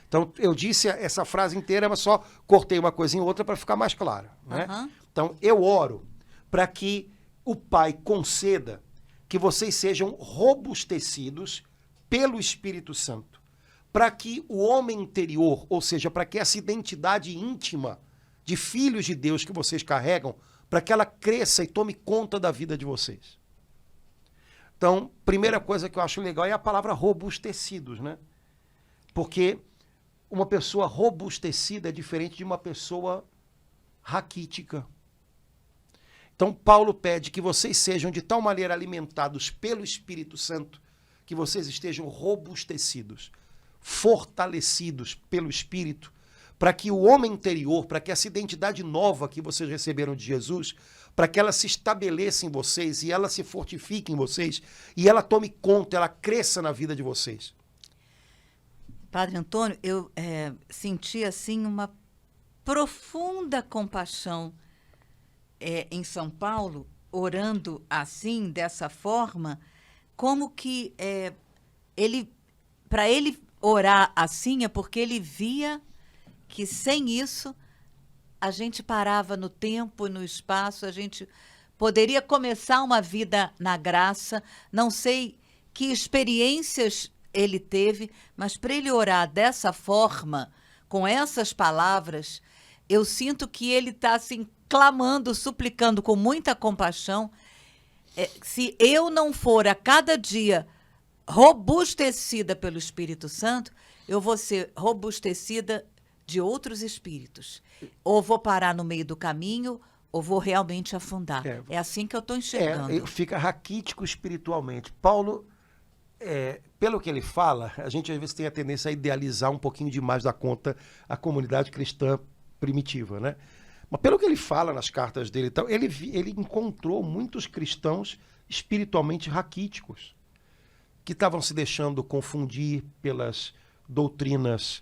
Então, eu disse essa frase inteira, mas só cortei uma coisinha ou outra para ficar mais clara. Né? Uhum. Então, eu oro para que o Pai conceda que vocês sejam robustecidos pelo Espírito Santo, para que o homem interior, ou seja, para que essa identidade íntima de filhos de Deus que vocês carregam, para que ela cresça e tome conta da vida de vocês. Então, primeira coisa que eu acho legal é a palavra robustecidos, né? Porque uma pessoa robustecida é diferente de uma pessoa raquítica. Então, Paulo pede que vocês sejam de tal maneira alimentados pelo Espírito Santo, que vocês estejam robustecidos, fortalecidos pelo Espírito, para que o homem interior, para que essa identidade nova que vocês receberam de Jesus, para que ela se estabeleça em vocês e ela se fortifique em vocês e ela tome conta, ela cresça na vida de vocês. Padre Antônio, eu senti assim uma profunda compaixão em São Paulo, orando assim, dessa forma, como que para ele orar assim é porque ele via que sem isso a gente parava no tempo e no espaço, a gente poderia começar uma vida na graça, não sei que experiências ele teve, mas para ele orar dessa forma, com essas palavras, eu sinto que ele está assim, clamando, suplicando com muita compaixão, se eu não for a cada dia robustecida pelo Espírito Santo, eu vou ser robustecida de outros espíritos. Ou vou parar no meio do caminho, ou vou realmente afundar. É assim que eu estou enxergando. Fica raquítico espiritualmente. Paulo, pelo que ele fala, a gente às vezes tem a tendência a idealizar um pouquinho demais da conta a comunidade cristã primitiva, né? Mas pelo que ele fala nas cartas dele, então, ele encontrou muitos cristãos espiritualmente raquíticos, que estavam se deixando confundir pelas doutrinas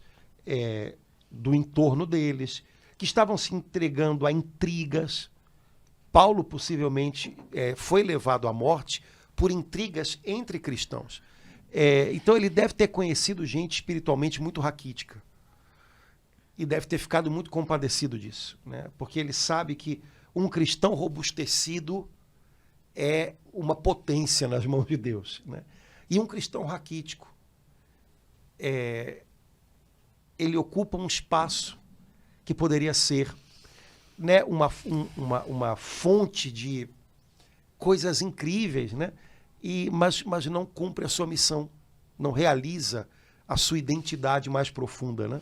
do entorno deles, que estavam se entregando a intrigas. Paulo possivelmente foi levado à morte por intrigas entre cristãos. Então ele deve ter conhecido gente espiritualmente muito raquítica. E deve ter ficado muito compadecido disso, né? Porque ele sabe que um cristão robustecido é uma potência nas mãos de Deus, né? E um cristão raquítico, ele ocupa um espaço que poderia ser, né, uma fonte de coisas incríveis, né? Mas não cumpre a sua missão, não realiza a sua identidade mais profunda, né?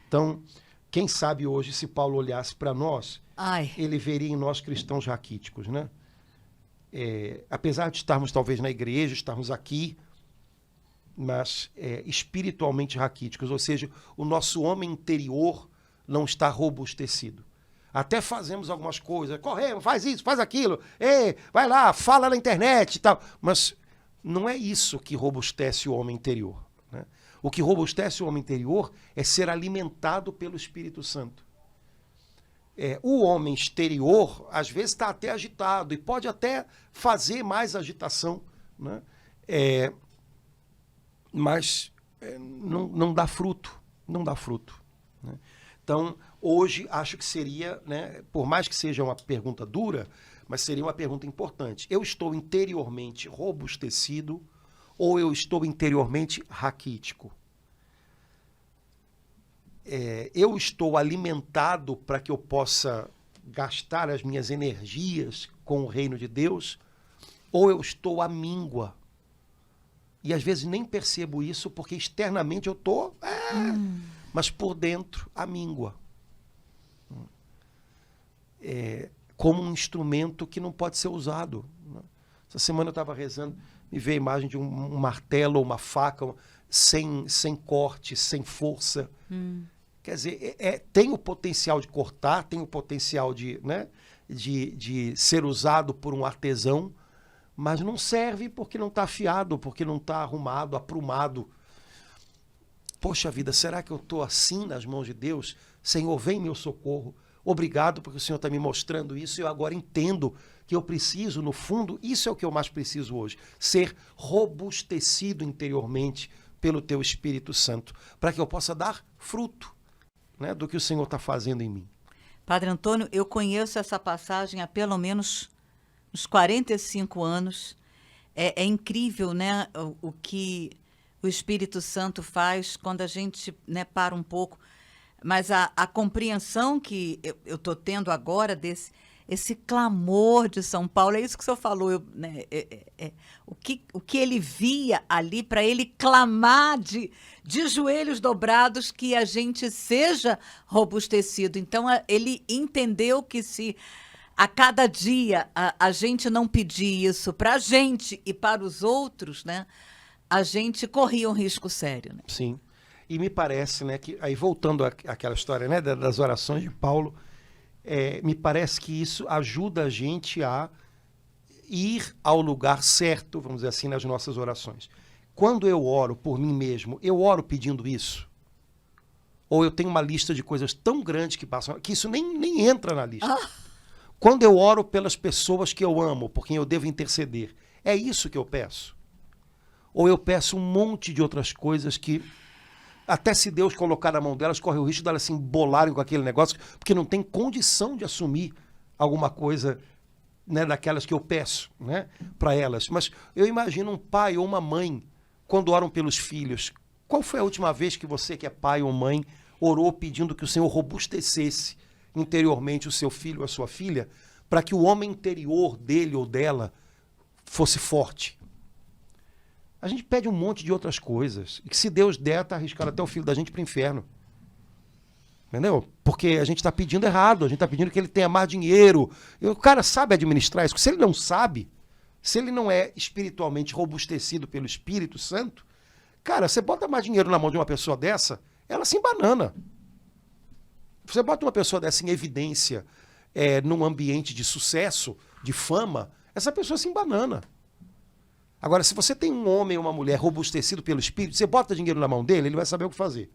Então, quem sabe hoje, se Paulo olhasse para nós, ele veria em nós cristãos raquíticos, né? Apesar de estarmos talvez na igreja, estarmos aqui, mas espiritualmente raquíticos, ou seja, o nosso homem interior não está robustecido. Até fazemos algumas coisas, corremos, faz isso, faz aquilo, vai lá, fala na internet e tal, mas não é isso que robustece o homem interior, né? O que robustece o homem interior é ser alimentado pelo Espírito Santo. O homem exterior, às vezes, está até agitado e pode até fazer mais agitação, né? Mas não dá fruto, não dá fruto, né? Então, hoje, acho que seria, né, por mais que seja uma pergunta dura, mas seria uma pergunta importante. Eu estou interiormente robustecido ou eu estou interiormente raquítico? Eu estou alimentado para que eu possa gastar as minhas energias com o reino de Deus, ou eu estou à míngua? E às vezes nem percebo isso, porque externamente eu estou, mas por dentro, à míngua. Como um instrumento que não pode ser usado, né? Essa semana eu estava rezando, me veio a imagem de um martelo ou uma faca sem corte, sem força. Quer dizer, tem o potencial de cortar, tem o potencial né, de ser usado por um artesão, mas não serve porque não está afiado, porque não está arrumado, aprumado. Poxa vida, será que eu estou assim nas mãos de Deus? Senhor, vem em meu socorro. Obrigado porque o Senhor está me mostrando isso e eu agora entendo que eu preciso, no fundo, isso é o que eu mais preciso hoje, ser robustecido interiormente pelo Teu Espírito Santo, para que eu possa dar fruto, né, do que o Senhor está fazendo em mim. Padre Antônio, eu conheço essa passagem há pelo menos uns 45 anos. É incrível, né, o que o Espírito Santo faz quando a gente, né, para um pouco. Mas a compreensão que eu estou tendo agora esse clamor de São Paulo, é isso que o senhor falou, né? O que ele via ali para ele clamar de joelhos dobrados que a gente seja robustecido. Então, ele entendeu que se a cada dia a gente não pedir isso para a gente e para os outros, né, a gente corria um risco sério, né? Sim. E me parece, né, que aí voltando àquela história, né, das orações de Paulo, me parece que isso ajuda a gente a ir ao lugar certo, vamos dizer assim, nas nossas orações. Quando eu oro por mim mesmo, eu oro pedindo isso? Ou eu tenho uma lista de coisas tão grande que passam, que isso nem entra na lista. Quando eu oro pelas pessoas que eu amo, por quem eu devo interceder, é isso que eu peço? Ou eu peço um monte de outras coisas que, até se Deus colocar na mão delas, corre o risco de elas se embolarem com aquele negócio, porque não tem condição de assumir alguma coisa, né, daquelas que eu peço, né, para elas. Mas eu imagino um pai ou uma mãe, quando oram pelos filhos. Qual foi a última vez que você, que é pai ou mãe, orou pedindo que o Senhor robustecesse interiormente o seu filho ou a sua filha, para que o homem interior dele ou dela fosse forte? A gente pede um monte de outras coisas. E que se Deus der, está arriscado até o filho da gente para o inferno. Entendeu? Porque a gente está pedindo errado. A gente está pedindo que ele tenha mais dinheiro. E o cara sabe administrar isso. Se ele não sabe, se ele não é espiritualmente robustecido pelo Espírito Santo, cara, você bota mais dinheiro na mão de uma pessoa dessa, ela se embanana. Você bota uma pessoa dessa em evidência, num ambiente de sucesso, de fama, essa pessoa se embanana. Agora, se você tem um homem ou uma mulher robustecido pelo Espírito, você bota dinheiro na mão dele, ele vai saber o que fazer.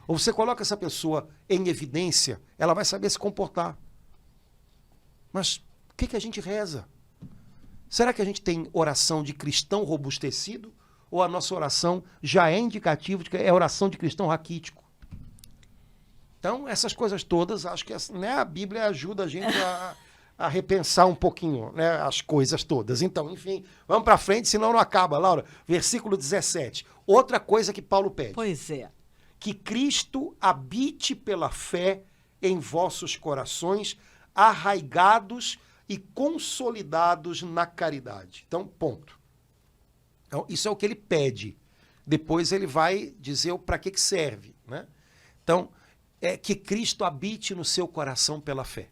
Ou você coloca essa pessoa em evidência, ela vai saber se comportar. Mas o que a gente reza? Será que a gente tem oração de cristão robustecido? Ou a nossa oração já é indicativo de que é oração de cristão raquítico? Então, essas coisas todas, acho que, né, a Bíblia ajuda a gente a repensar um pouquinho, né, as coisas todas. Então, enfim, vamos para frente, senão não acaba, Laura. Versículo 17. Outra coisa que Paulo pede. Pois é. Que Cristo habite pela fé em vossos corações, arraigados e consolidados na caridade. Então, ponto. Então, isso é o que ele pede. Depois ele vai dizer para que serve, né? Então, que Cristo habite no seu coração pela fé.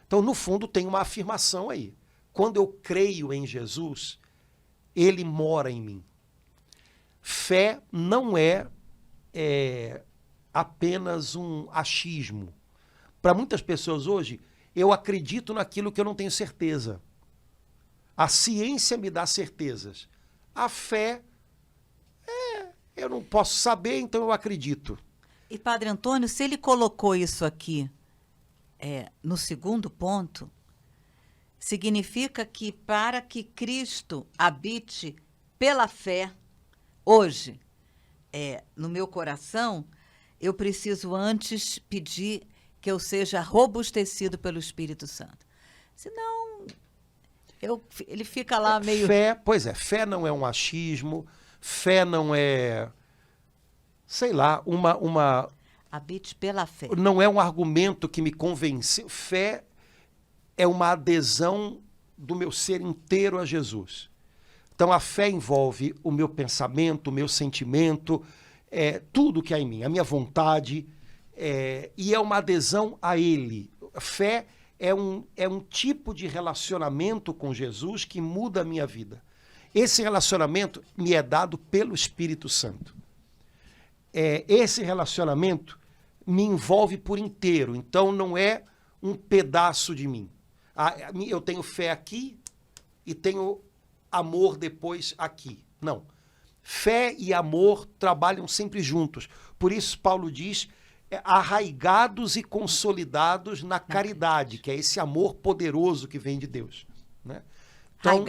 Então, no fundo, tem uma afirmação aí. Quando eu creio em Jesus, ele mora em mim. Fé não é apenas um achismo. Para muitas pessoas hoje, eu acredito naquilo que eu não tenho certeza. A ciência me dá certezas. A fé, eu não posso saber, então eu acredito. E, Padre Antônio, se ele colocou isso aqui no segundo ponto, significa que para que Cristo habite pela fé, hoje, no meu coração, eu preciso antes pedir que eu seja robustecido pelo Espírito Santo. Senão, ele fica lá meio... Fé não é um achismo, fé não é, sei lá, Habite pela fé. não é um argumento que me convenceu. Fé é uma adesão do meu ser inteiro a Jesus. Então, a fé envolve o meu pensamento, o meu sentimento, tudo que há em mim, a minha vontade, e é uma adesão a Ele. Fé é um tipo de relacionamento com Jesus que muda a minha vida. Esse relacionamento me é dado pelo Espírito Santo. Esse relacionamento me envolve por inteiro, então não é um pedaço de mim. Eu tenho fé aqui e tenho amor depois aqui. Não. Fé e amor trabalham sempre juntos. Por isso Paulo diz, arraigados e consolidados na caridade, que é esse amor poderoso que vem de Deus. Né? Então,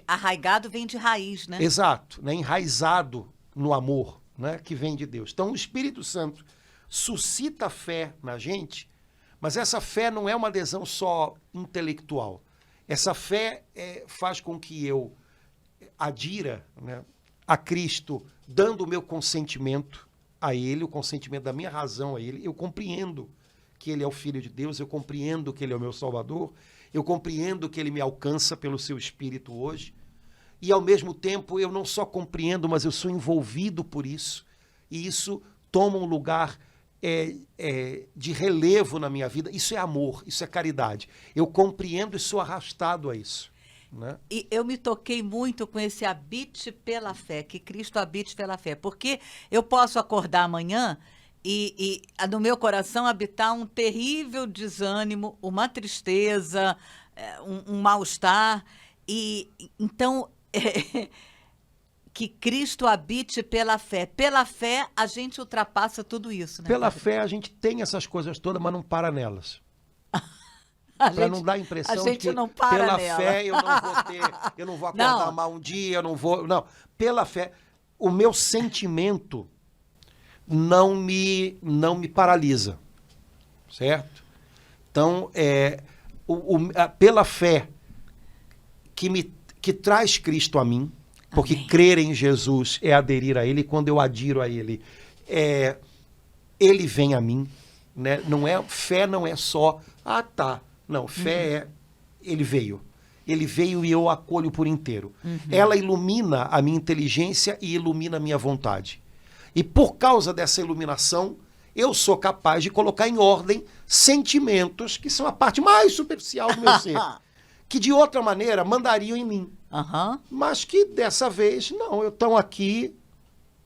arraigado vem de raiz, né? Exato, né? Enraizado no amor, né? Que vem de Deus. Então o Espírito Santo suscita fé na gente, mas essa fé não é uma adesão só intelectual. Essa fé faz com que eu adira, né, a Cristo, dando o meu consentimento a Ele, o consentimento da minha razão a Ele. Eu compreendo que Ele é o Filho de Deus, eu compreendo que Ele é o meu Salvador, eu compreendo que Ele me alcança pelo seu Espírito hoje, e ao mesmo tempo eu não só compreendo, mas eu sou envolvido por isso, e isso toma um lugar de relevo na minha vida. Isso é amor, isso é caridade. Eu compreendo e sou arrastado a isso. Né? E eu me toquei muito com esse habite pela fé, que Cristo habite pela fé, porque eu posso acordar amanhã e no meu coração habitar um terrível desânimo, uma tristeza, um mal-estar, e então que Cristo habite pela fé. Pela fé a gente ultrapassa tudo isso, né? Pela fé a gente tem essas coisas todas, mas não para nelas. Para não dar a impressão de que não para pela nela. fé eu não vou acordar mal um dia, eu não vou... Não, pela fé, o meu sentimento não me paralisa, certo? Então, pela fé que traz Cristo a mim, porque Amém. Crer em Jesus é aderir a Ele, e quando eu adiro a Ele, Ele vem a mim, né? Fé não é só, tá. Não, fé Ele veio. Ele veio e eu acolho por inteiro. Ela ilumina a minha inteligência e ilumina a minha vontade. E por causa dessa iluminação, eu sou capaz de colocar em ordem sentimentos que são a parte mais superficial do meu ser, que de outra maneira mandariam em mim. Mas que dessa vez, não, eu estou aqui,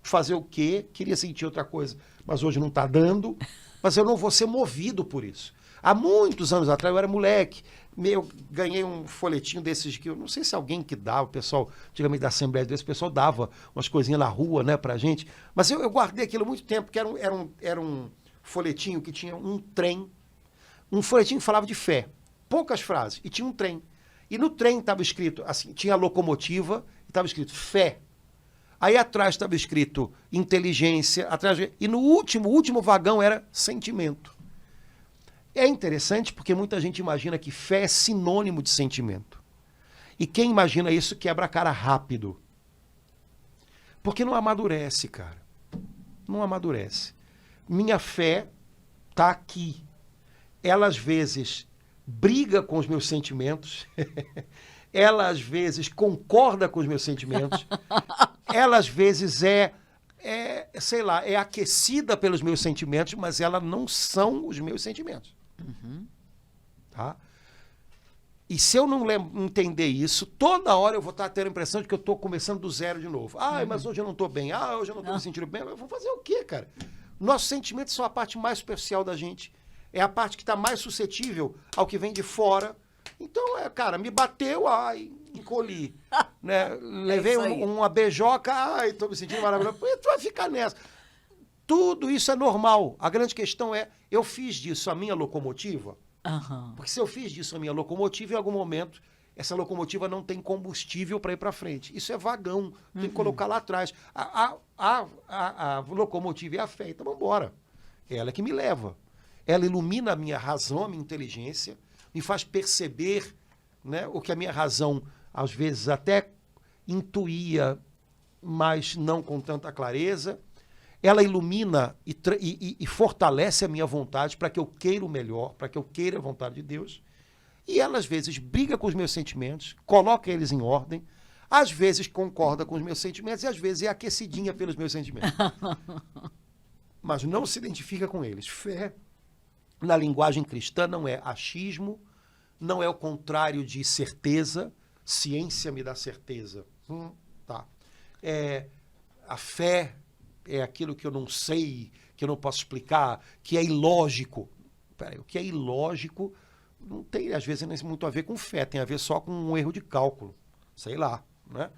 fazer o quê? Queria sentir outra coisa, mas hoje não está dando, mas eu não vou ser movido por isso. Há muitos anos atrás, eu era moleque, eu ganhei um folhetinho desses que eu não sei se alguém que dava, o pessoal, antigamente da Assembleia de Deus, o pessoal dava umas coisinhas na rua, né, pra gente, mas eu guardei aquilo há muito tempo, que era um folhetinho que tinha um trem, um folhetinho que falava de fé, poucas frases, e tinha um trem. E no trem estava escrito, assim, tinha a locomotiva, e estava escrito fé. Aí atrás estava escrito inteligência, e no último vagão era sentimento. É interessante porque muita gente imagina que fé é sinônimo de sentimento. E quem imagina isso quebra a cara rápido. Porque não amadurece, cara. Não amadurece. Minha fé está aqui. Ela às vezes briga com os meus sentimentos, ela às vezes concorda com os meus sentimentos, ela às vezes sei lá, é aquecida pelos meus sentimentos, mas ela não são os meus sentimentos. Tá? E se eu não entender isso, toda hora eu vou estar tendo a impressão de que eu estou começando do zero de novo. Mas hoje eu não estou bem. Hoje eu não estou me sentindo bem. Eu vou fazer o quê, cara? Nossos sentimentos são a parte mais superficial da gente. É a parte que está mais suscetível ao que vem de fora. Então, cara, me bateu, encolhi. Né? Levei uma beijoca, estou me sentindo maravilhoso. Tu vai ficar nessa. Tudo isso é normal. A grande questão é, eu fiz disso a minha locomotiva? Aham. Porque se eu fiz disso a minha locomotiva, em algum momento, essa locomotiva não tem combustível para ir para frente. Isso é vagão, tem que colocar lá atrás. A locomotiva é a fé, então vamos embora. Ela é que me leva. Ela ilumina a minha razão, a minha inteligência, me faz perceber, né, o que a minha razão, às vezes, até intuía, mas não com tanta clareza. Ela ilumina e fortalece a minha vontade para que eu queira o melhor, para que eu queira a vontade de Deus. E ela, às vezes, briga com os meus sentimentos, coloca eles em ordem, às vezes concorda com os meus sentimentos e às vezes é aquecidinha pelos meus sentimentos. Mas não se identifica com eles. Fé, na linguagem cristã, não é achismo, não é o contrário de certeza. Ciência me dá certeza. Tá. A fé é aquilo que eu não sei, que eu não posso explicar, que é ilógico. Peraí, o que é ilógico não tem, às vezes, muito a ver com fé, tem a ver só com um erro de cálculo, sei lá, né?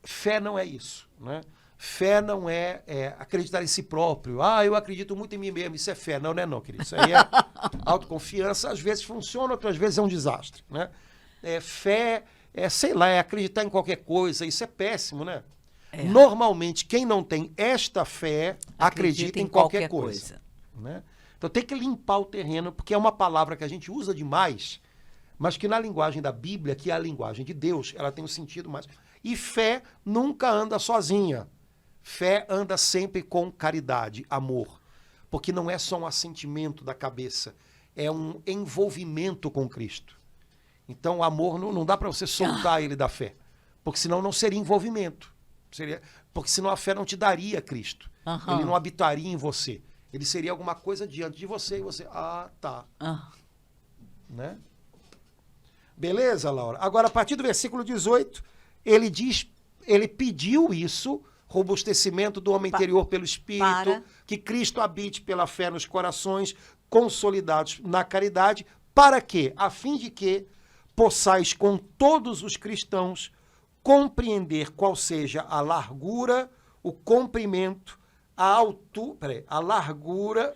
Fé não é isso, né? Fé não é acreditar em si próprio. Eu acredito muito em mim mesmo, isso é fé. Não, não é não, querido. Isso aí é autoconfiança, às vezes funciona, outras vezes é um desastre, né? Fé sei lá, é acreditar em qualquer coisa, isso é péssimo, né? Normalmente, quem não tem esta fé, acredita em qualquer coisa. Né? Então tem que limpar o terreno, porque é uma palavra que a gente usa demais, mas que na linguagem da Bíblia, que é a linguagem de Deus, ela tem um sentido mais... E fé nunca anda sozinha. Fé anda sempre com caridade, amor. Porque não é só um assentimento da cabeça, é um envolvimento com Cristo. Então o amor não dá para você soltar ele da fé, porque senão não seria envolvimento. Porque senão a fé não te daria Cristo. Ele não habitaria em você. Ele seria alguma coisa diante de você e você... tá. Né? Beleza, Laura? Agora, a partir do versículo 18, ele diz, ele pediu isso, robustecimento do homem interior pelo Espírito, que Cristo habite pela fé nos corações, consolidados na caridade, para quê? A fim de que possais com todos os cristãos compreender qual seja a largura, o comprimento, a largura,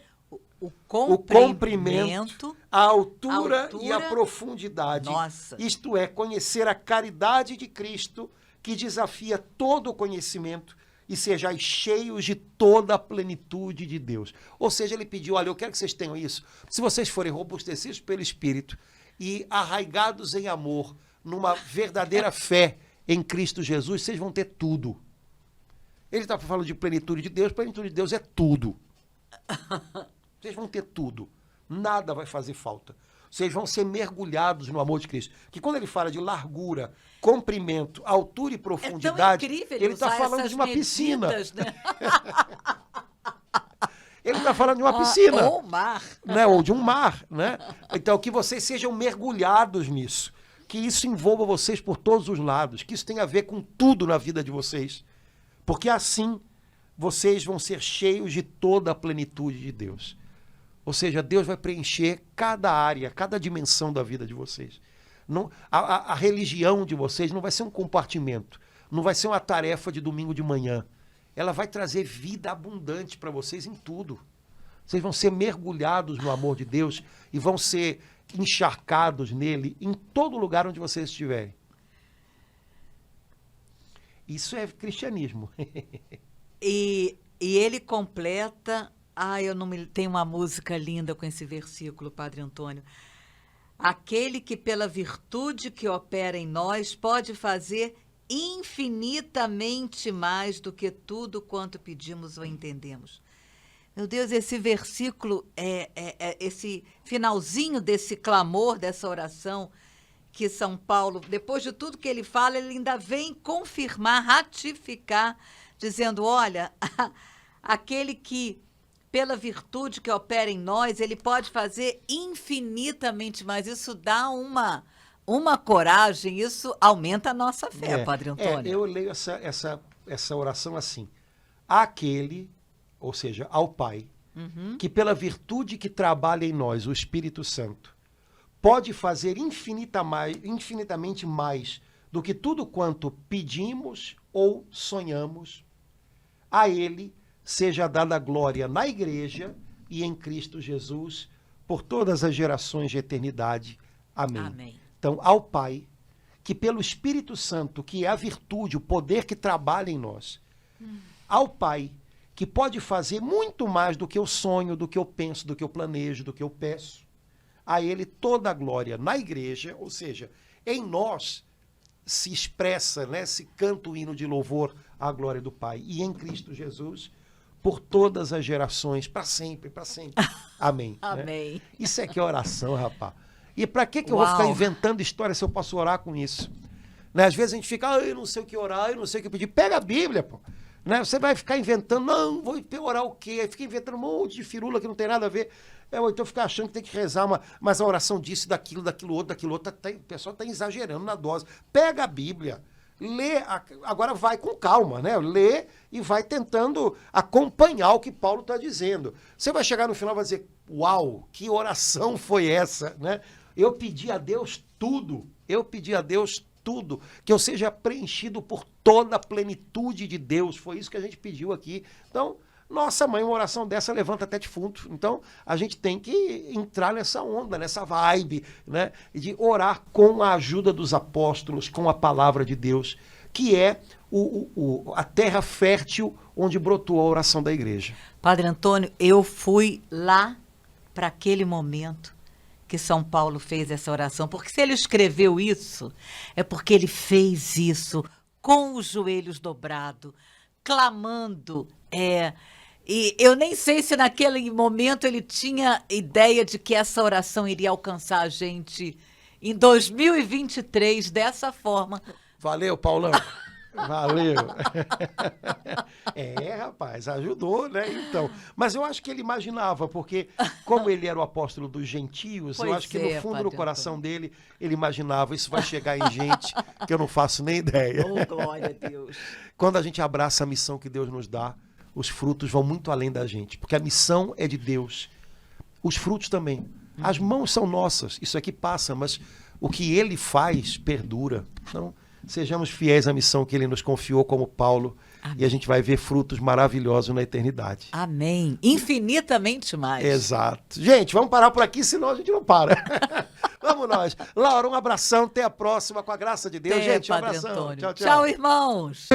o comprimento, a altura e a profundidade. Nossa. Isto é, conhecer a caridade de Cristo, que desafia todo o conhecimento, e sejais cheios de toda a plenitude de Deus. Ou seja, ele pediu, olha, eu quero que vocês tenham isso. Se vocês forem robustecidos pelo Espírito e arraigados em amor, numa verdadeira fé em Cristo Jesus, vocês vão ter tudo. Ele está falando de plenitude de Deus é tudo. Vocês vão ter tudo. Nada vai fazer falta. Vocês vão ser mergulhados no amor de Cristo. Que quando ele fala de largura, comprimento, altura e profundidade, ele está falando de uma piscina. Né? Ele está falando de uma piscina. Ou mar. Né? Ou de um mar. Né? Então, que vocês sejam mergulhados nisso. Que isso envolva vocês por todos os lados. Que isso tenha a ver com tudo na vida de vocês. Porque assim vocês vão ser cheios de toda a plenitude de Deus. Ou seja, Deus vai preencher cada área, cada dimensão da vida de vocês. Não, a religião de vocês não vai ser um compartimento, não vai ser uma tarefa de domingo de manhã. Ela vai trazer vida abundante para vocês em tudo. Vocês vão ser mergulhados no amor de Deus e vão ser encharcados nele em todo lugar onde vocês estiverem. Isso é cristianismo. E ele completa... tem uma música linda com esse versículo, Padre Antônio. Aquele que pela virtude que opera em nós pode fazer infinitamente mais do que tudo quanto pedimos ou entendemos. Meu Deus, esse versículo, esse finalzinho desse clamor, dessa oração, que São Paulo, depois de tudo que ele fala, ele ainda vem confirmar, ratificar, dizendo, olha, aquele que, pela virtude que opera em nós, ele pode fazer infinitamente mais. Isso dá uma coragem, isso aumenta a nossa fé, Padre Antônio. Eu leio essa oração assim. Aquele, ou seja, ao Pai, que pela virtude que trabalha em nós, o Espírito Santo, pode fazer infinitamente mais do que tudo quanto pedimos ou sonhamos, a ele seja dada glória na Igreja e em Cristo Jesus, por todas as gerações de eternidade. Amém. Amém. Então, ao Pai, que pelo Espírito Santo, que é a virtude, o poder que trabalha em nós, ao Pai, que pode fazer muito mais do que eu sonho, do que eu penso, do que eu planejo, do que eu peço, a Ele toda a glória na igreja, ou seja, em nós se expressa, né, se canta o hino de louvor à glória do Pai, e em Cristo Jesus, por todas as gerações, para sempre, para sempre. Amém. Amém. Né? Isso é que é oração, rapaz. E para que eu vou ficar inventando história se eu posso orar com isso? Né? Às vezes a gente fica, eu não sei o que orar, eu não sei o que pedir. Pega a Bíblia, pô. Né? Você vai ficar inventando, não, vou orar o quê? Aí fica inventando um monte de firula que não tem nada a ver. Ou então fica achando que tem que rezar mas a oração disso, daquilo outro. O pessoal está exagerando na dose. Pega a Bíblia, lê, agora vai com calma, né? Lê e vai tentando acompanhar o que Paulo está dizendo. Você vai chegar no final e vai dizer, uau, que oração foi essa, né? Eu pedi a Deus tudo, que eu seja preenchido por toda a plenitude de Deus. Foi isso que a gente pediu aqui. Então, nossa mãe, uma oração dessa levanta até defunto. Então, a gente tem que entrar nessa onda, nessa vibe, né? De orar com a ajuda dos apóstolos, com a palavra de Deus, que é a terra fértil onde brotou a oração da igreja. Padre Antônio, eu fui lá para aquele momento que São Paulo fez essa oração, porque se ele escreveu isso, é porque ele fez isso com os joelhos dobrados, clamando. E eu nem sei se naquele momento ele tinha ideia de que essa oração iria alcançar a gente em 2023 dessa forma. Valeu, Paulão. Valeu. Rapaz, ajudou, né? Então, mas eu acho que ele imaginava, porque como ele era o apóstolo dos gentios, eu acho que no fundo do coração dele, ele imaginava, isso vai chegar em gente que eu não faço nem ideia. Oh, glória a Deus. Quando a gente abraça a missão que Deus nos dá, os frutos vão muito além da gente, porque a missão é de Deus. Os frutos também. As mãos são nossas, isso aqui passa, mas o que ele faz perdura. Então, sejamos fiéis à missão que ele nos confiou como Paulo. Amém. E a gente vai ver frutos maravilhosos na eternidade. Amém. Infinitamente mais. Exato. Gente, vamos parar por aqui, senão a gente não para. Vamos nós. Laura, um abração. Até a próxima, com a graça de Deus. Gente, um abração. Tchau, tchau. Tchau, irmãos.